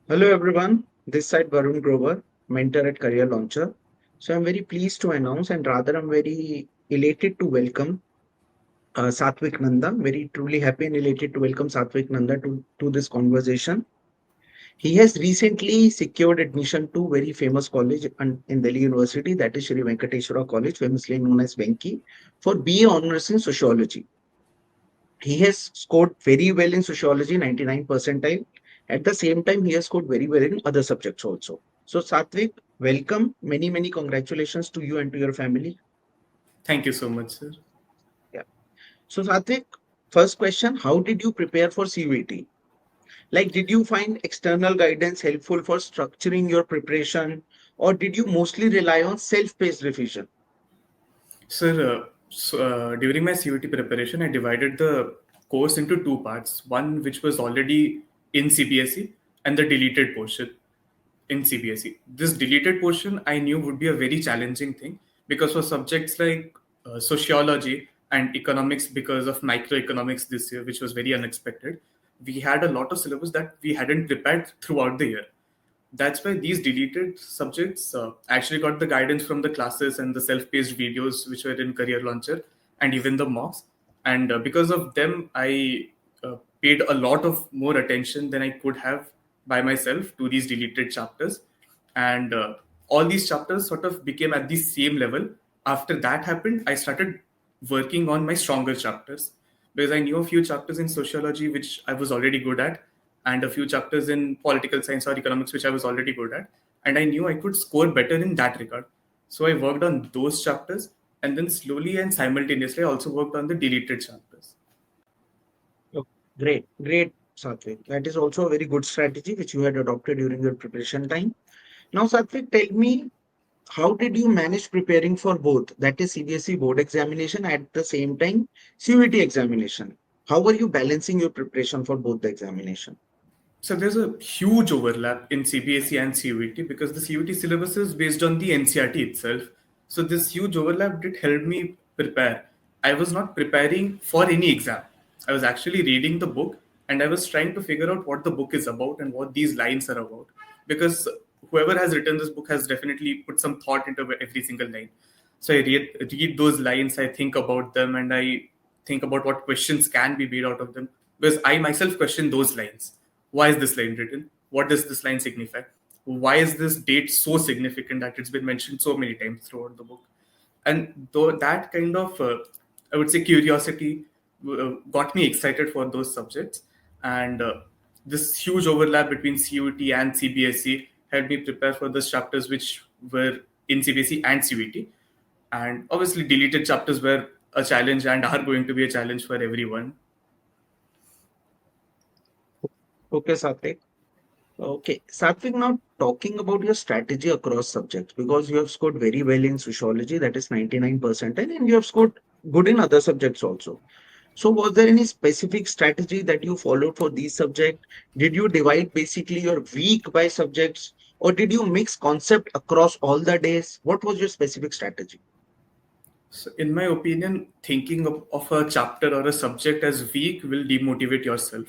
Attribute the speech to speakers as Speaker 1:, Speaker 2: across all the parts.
Speaker 1: Hello everyone, this side Varun Grover, mentor at Career Launcher. So I'm very pleased to announce and rather I'm very elated to welcome Satwik Nanda. Very truly happy and elated to welcome Satwik Nanda to this conversation. He has recently secured admission to very famous college in Delhi University, that is Sri Venkateswara College, famously known as Venki, for BA Honours in Sociology. He has scored very well in sociology, 99 percentile. At the same time, he has scored very well in other subjects also. So, Satvik, welcome. Many congratulations to you and to your family.
Speaker 2: Thank you so much, sir.
Speaker 1: Yeah. So, Satvik, first question: how did you prepare for CUET? Like, did you find external guidance helpful for structuring your preparation, or did you mostly rely on self-paced revision?
Speaker 2: Sir, during my CUT preparation, I divided the course into two parts. One which was already in CBSE and the deleted portion in CBSE. This deleted portion I knew would be a very challenging thing because for subjects like sociology and economics, because of microeconomics this year, which was very unexpected, we had a lot of syllabus that we hadn't prepared throughout the year. That's why these deleted subjects actually got the guidance from the classes and the self-paced videos which were in Career Launcher and even the mocks. And because of them, I paid a lot of more attention than I could have by myself to these deleted chapters. And all these chapters sort of became at the same level. After that happened, I started working on my stronger chapters because I knew a few chapters in sociology which I was already good at, and a few chapters in political science or economics which I was already good at, and I knew I could score better in that regard. So I worked on those chapters, and then slowly and simultaneously I also worked on the deleted chapters.
Speaker 1: Oh, great, Satvik. That is also a very good strategy which you had adopted during your preparation time. Now, Satvik, tell me, how did you manage preparing for both? That is CBSE board examination at the same time CUET examination. How were you balancing your preparation for both the examination?
Speaker 2: So there's a huge overlap in CBSE and CUET because the CUET syllabus is based on the NCRT itself. So this huge overlap did help me prepare. I was not preparing for any exam. I was actually reading the book and I was trying to figure out what the book is about and what these lines are about. Because whoever has written this book has definitely put some thought into every single line. So I read those lines, I think about them, and I think about what questions can be made out of them. Because I myself question those lines. Why is this line written? What does this line signify? Why is this date so significant that it's been mentioned so many times throughout the book? And though that kind of, I would say, curiosity got me excited for those subjects. And this huge overlap between CUT and CBSE helped me prepare for those chapters which were in CBSE and CUT. And obviously, deleted chapters were a challenge and are going to be a challenge for everyone.
Speaker 1: Okay, Satvik. Okay, Satvik, now talking about your strategy across subjects, because you have scored very well in sociology, that is 99 percentile, and you have scored good in other subjects also. So, was there any specific strategy that you followed for these subjects? Did you divide basically your week by subjects, or did you mix concept across all the days? What was your specific strategy?
Speaker 2: So, in my opinion, thinking of a chapter or a subject as weak will demotivate yourself.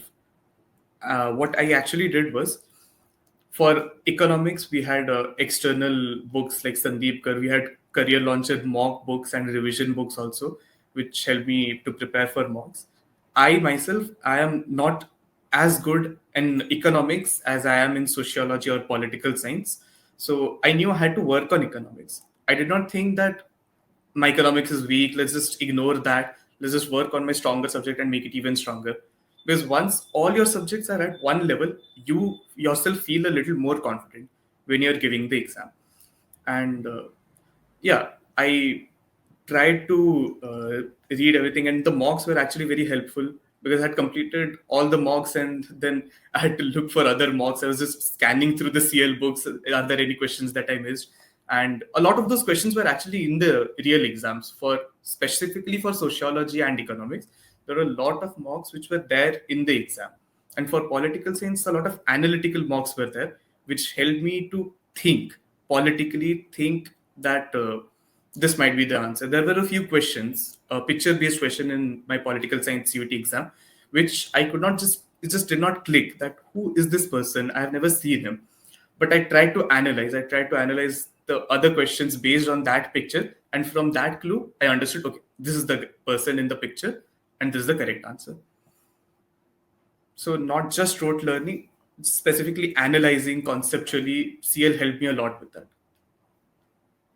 Speaker 2: What I actually did was, for economics, we had external books like Sandeep Kar. We had career launcher mock books and revision books also, which helped me to prepare for mocks. I myself, I am not as good in economics as I am in sociology or political science. So I knew I had to work on economics. I did not think that my economics is weak. Let's just ignore that. Let's just work on my stronger subject and make it even stronger. Because once all your subjects are at one level, you yourself feel a little more confident when you're giving the exam. And yeah, I tried to read everything, and the mocks were actually very helpful because I had completed all the mocks, and then I had to look for other mocks. I was just scanning through the CL books. Are there any questions that I missed? And a lot of those questions were actually in the real exams for specifically for sociology and economics. There were a lot of mocks which were there in the exam, and for political science, a lot of analytical mocks were there, which helped me to think politically, think that. This might be the answer. There were a few questions, a picture based question in my political science CUT exam, which I could not just it just did not click that who is this person? I have never seen him. But I tried to analyze the other questions based on that picture, and from that clue I understood, okay, this is the person in the picture and this is the correct answer. So not just rote learning, specifically analyzing conceptually, CL helped me a lot with that.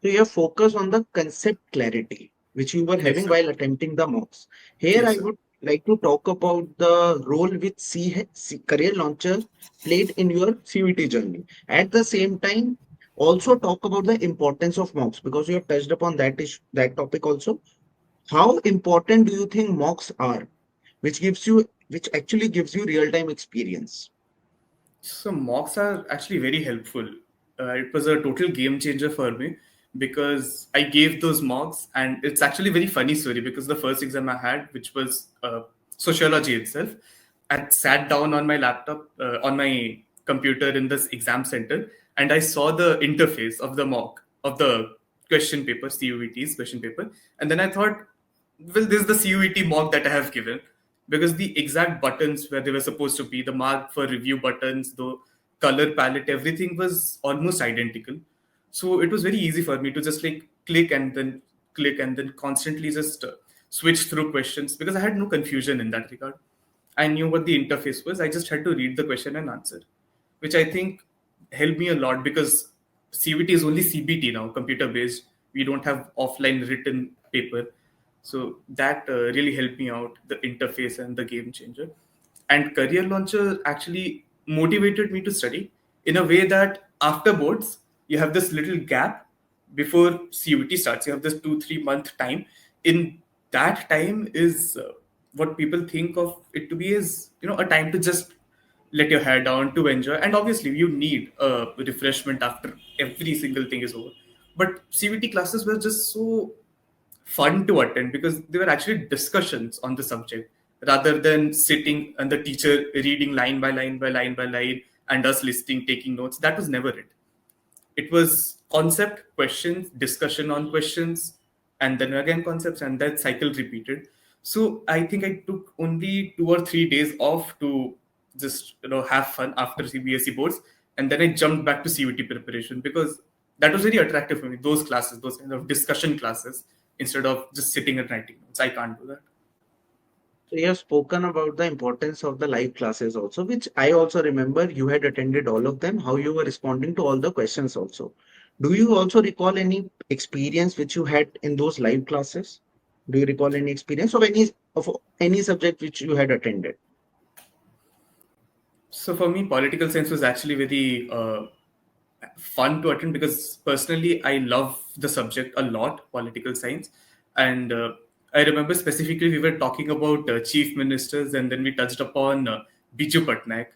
Speaker 1: So you have focused on the concept clarity, which you were
Speaker 2: Yes,
Speaker 1: having
Speaker 2: sir.
Speaker 1: while attempting the mocks. Here,
Speaker 2: Yes,
Speaker 1: I
Speaker 2: sir.
Speaker 1: would like to talk about the role which Career Launcher played in your CUET journey. At the same time, also talk about the importance of mocks because you have touched upon that topic also. How important do you think mocks are, which actually gives you real-time experience?
Speaker 2: So mocks are actually very helpful. It was a total game changer for me because I gave those mocks, and it's actually a very funny story because the first exam I had, which was sociology itself, I sat down on my laptop, on my computer in this exam center, and I saw the interface of the mock of the question paper, CUET's question paper, and then I thought, well, this is the CUET mock that I have given because the exact buttons where they were supposed to be, the mark for review buttons, the color palette, everything was almost identical. So it was very easy for me to just like click and then constantly just switch through questions because I had no confusion in that regard. I knew what the interface was. I just had to read the question and answer, which I think helped me a lot because CVT is only CBT now, computer based. We don't have offline written paper. So that really helped me out, the interface and the game changer. And Career Launcher actually motivated me to study in a way that after boards, you have this little gap before CUT starts. You have this 2-3 month time. In that time is what people think of it to be is, a time to just let your hair down to enjoy. And obviously, you need a refreshment after every single thing is over. But CVT classes were just so fun to attend because there were actually discussions on the subject rather than sitting and the teacher reading line by line by line by line and us listening, taking notes. That was never it. It was concept, questions, discussion on questions, and then again concepts, and that cycle repeated. So I think I took only 2 or 3 days off to just have fun after CBSE boards, and then I jumped back to CUT preparation because that was very attractive for me. Those classes, those kind of discussion classes, instead of just sitting and writing notes. I can't do that.
Speaker 1: So you have spoken about the importance of the live classes also, which I also remember you had attended all of them, how you were responding to all the questions also. Do you also recall any experience which you had in those live classes? Do you recall any experience of any subject which you had attended?
Speaker 2: So for me, political science was actually very fun to attend because personally I love the subject a lot, political science, and I remember specifically we were talking about chief ministers, and then we touched upon Biju Patnaik,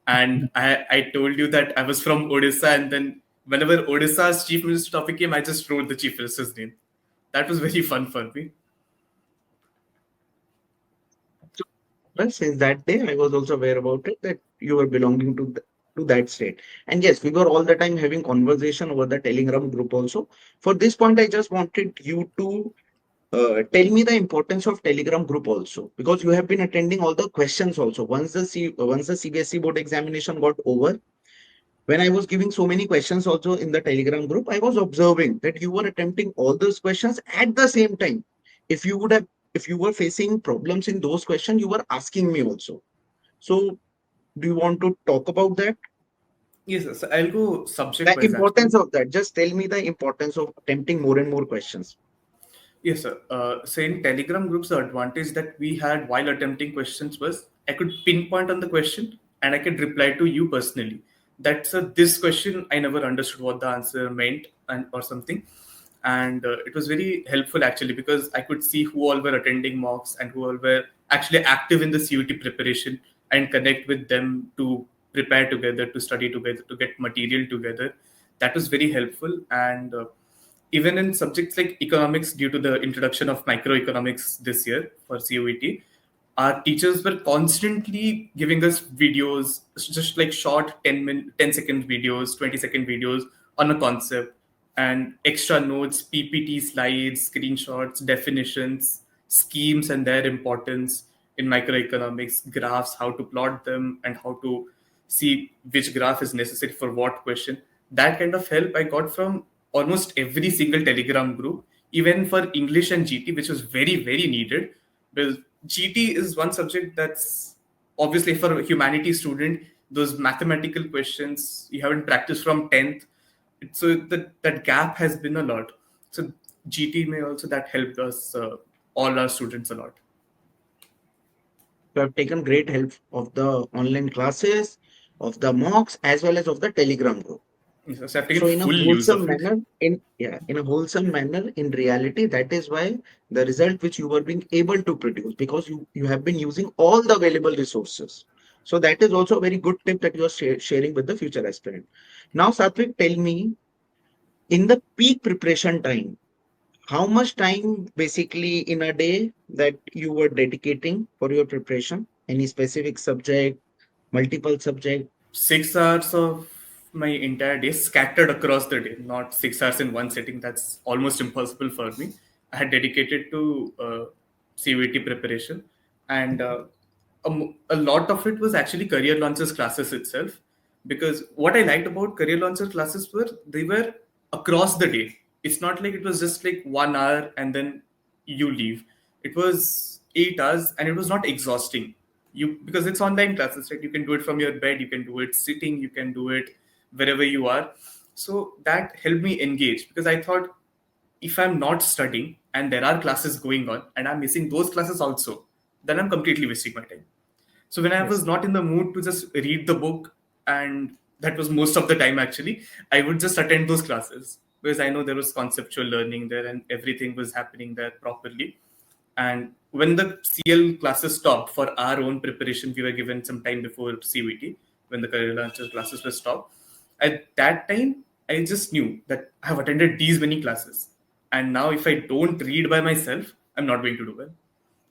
Speaker 2: and I told you that I was from Odisha, and then whenever Odisha's chief minister topic came, I just wrote the chief minister's name. That was very fun for me.
Speaker 1: So, well, since that day, I was also aware about it that you were belonging to that state. And yes, we were all the time having conversation over the Telegram group also. For this point, I just wanted you to tell me the importance of Telegram group also, because you have been attending all the questions also. Once the CBSE board examination got over, when I was giving so many questions also in the Telegram group, I was observing that you were attempting all those questions at the same time. If you would have, if you were facing problems in those questions, you were asking me also. So, do you want to talk about that?
Speaker 2: Yes, sir. So I'll go subject
Speaker 1: The
Speaker 2: wise actually.
Speaker 1: importance of that. Just tell me the importance of attempting more and more questions.
Speaker 2: Yes, sir. So in Telegram groups, the advantage that we had while attempting questions was I could pinpoint on the question and I could reply to you personally. That's this question I never understood what the answer meant and or something, and it was very helpful actually because I could see who all were attending mocks and who all were actually active in the CUT preparation and connect with them to prepare together, to study together, to get material together. That was very helpful, and even in subjects like economics, due to the introduction of microeconomics this year for CUET, our teachers were constantly giving us videos, just like short 10-second videos, 20-second videos on a concept, and extra notes, PPT slides, screenshots, definitions, schemes, and their importance in microeconomics, graphs, how to plot them, and how to see which graph is necessary for what question. That kind of help I got from almost every single Telegram group, even for English and GT, which was very, very needed. Because GT is one subject that's obviously for a humanities student, those mathematical questions you haven't practiced from 10th. So that gap has been a lot. So GT may also that helped us, all our students a lot.
Speaker 1: You have taken great help of the online classes, of the mocks, as well as of the Telegram group.
Speaker 2: So I've taken
Speaker 1: So in a
Speaker 2: full use
Speaker 1: wholesome
Speaker 2: of it.
Speaker 1: manner, in a wholesome manner, in reality, that is why the result which you were being able to produce, because you have been using all the available resources. So that is also a very good tip that you are sharing with the future aspirant. Now, Satvik, tell me, in the peak preparation time, how much time basically in a day that you were dedicating for your preparation? Any specific subject, multiple subject?
Speaker 2: 6 hours of my entire day scattered across the day, not 6 hours in one sitting. That's almost impossible for me. I had dedicated to CUET preparation, and a lot of it was actually career launches classes itself. Because what I liked about career launcher classes were they were across the day. It's not like it was just like 1 hour and then you leave. It was 8 hours and it was not exhausting. You because it's online classes, right? You can do it from your bed, you can do it sitting, you can do it wherever you are. So that helped me engage because I thought if I'm not studying and there are classes going on and I'm missing those classes also, then I'm completely wasting my time. So when I
Speaker 1: Yes.
Speaker 2: was not in the mood to just read the book, and that was most of the time actually, I would just attend those classes because I know there was conceptual learning there and everything was happening there properly. And when the CL classes stopped for our own preparation, we were given some time before CVT when the career launcher classes were stopped. At that time, I just knew that I have attended these many classes. And now, if I don't read by myself, I'm not going to do well.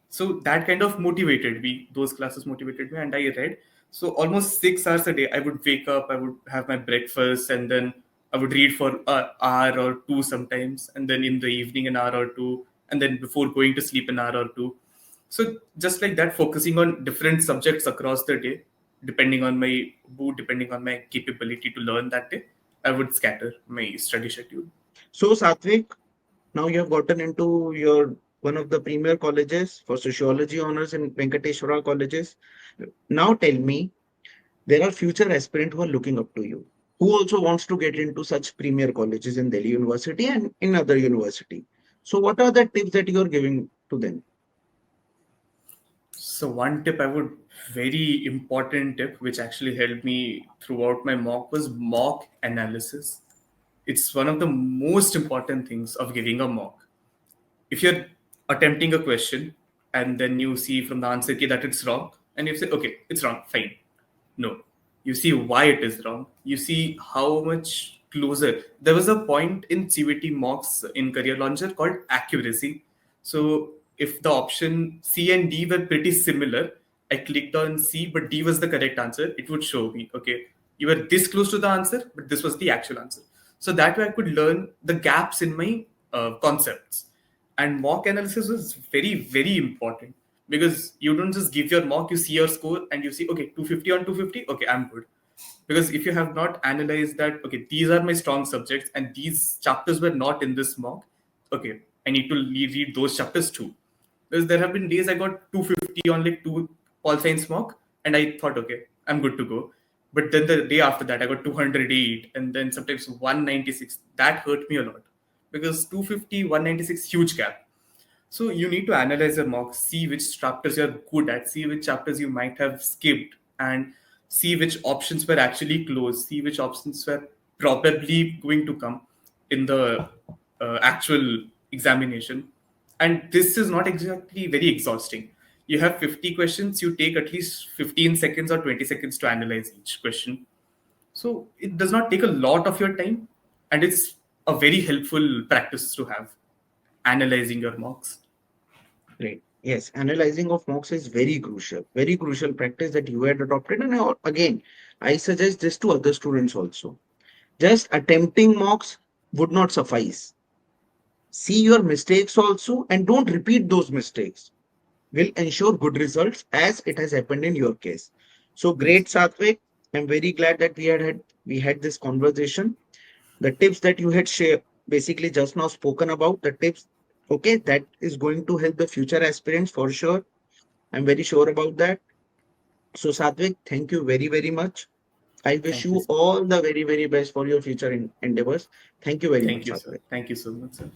Speaker 2: So that kind of motivated me. Those classes motivated me, and I read. So almost 6 hours a day, I would wake up, I would have my breakfast, and then I would read for an hour or two sometimes, and then in the evening an hour or two, and then before going to sleep an hour or two. So just like that, focusing on different subjects across the day, depending on my mood, depending on my capability to learn that day, I would scatter my study schedule.
Speaker 1: So, Satvik, now you have gotten into your one of the premier colleges for sociology honors in Venkateswara colleges. Now tell me, there are future aspirants who are looking up to you, who also wants to get into such premier colleges in Delhi University and in other university. So what are the tips that you are giving to them?
Speaker 2: So one tip I would very important tip which actually helped me throughout my mock was mock analysis. It's one of the most important things of giving a mock. If you're attempting a question and then you see from the answer key that it's wrong, and you say, okay, it's wrong, fine. No. You see why it is wrong. You see how much closer. There was a point in CVT mocks in Career Launcher called accuracy. So if the option C and D were pretty similar, I clicked on C, but D was the correct answer, it would show me, okay, you were this close to the answer, but this was the actual answer. So that way I could learn the gaps in my concepts. And mock analysis was very, very important because you don't just give your mock, you see your score and you see, okay, 250 on 250, okay, I'm good. Because if you have not analyzed that, okay, these are my strong subjects and these chapters were not in this mock, okay, I need to read those chapters too. Because there have been days I got 250 on like two Paul Science mock and I thought, okay, I'm good to go. But then the day after that, I got 208 and then sometimes 196. That hurt me a lot because 250, 196, huge gap. So you need to analyze your mock, see which chapters you're good at, see which chapters you might have skipped, and see which options were actually closed, see which options were probably going to come in the actual examination. And this is not exactly very exhausting. You have 50 questions, you take at least 15 seconds or 20 seconds to analyze each question. So it does not take a lot of your time, and it's a very helpful practice to have analyzing your mocks.
Speaker 1: Great. Yes, analyzing of mocks is very crucial practice that you had adopted. And again, I suggest this to other students also. Just attempting mocks would not suffice. See your mistakes also and don't repeat those mistakes. will ensure good results as it has happened in your case. So
Speaker 2: Yes.
Speaker 1: great, Satvik. I'm very glad that we had this conversation. The tips that you had shared, basically just now spoken about, the tips, okay, that is going to help the future aspirants for sure. I'm very sure about that. So Satvik, thank you very, very much. I wish
Speaker 2: Thank you,
Speaker 1: you
Speaker 2: sir.
Speaker 1: all the very, very best for your future endeavors. Thank you very
Speaker 2: Thank
Speaker 1: much,
Speaker 2: you, sir.
Speaker 1: Satvik.
Speaker 2: Thank you so much, sir.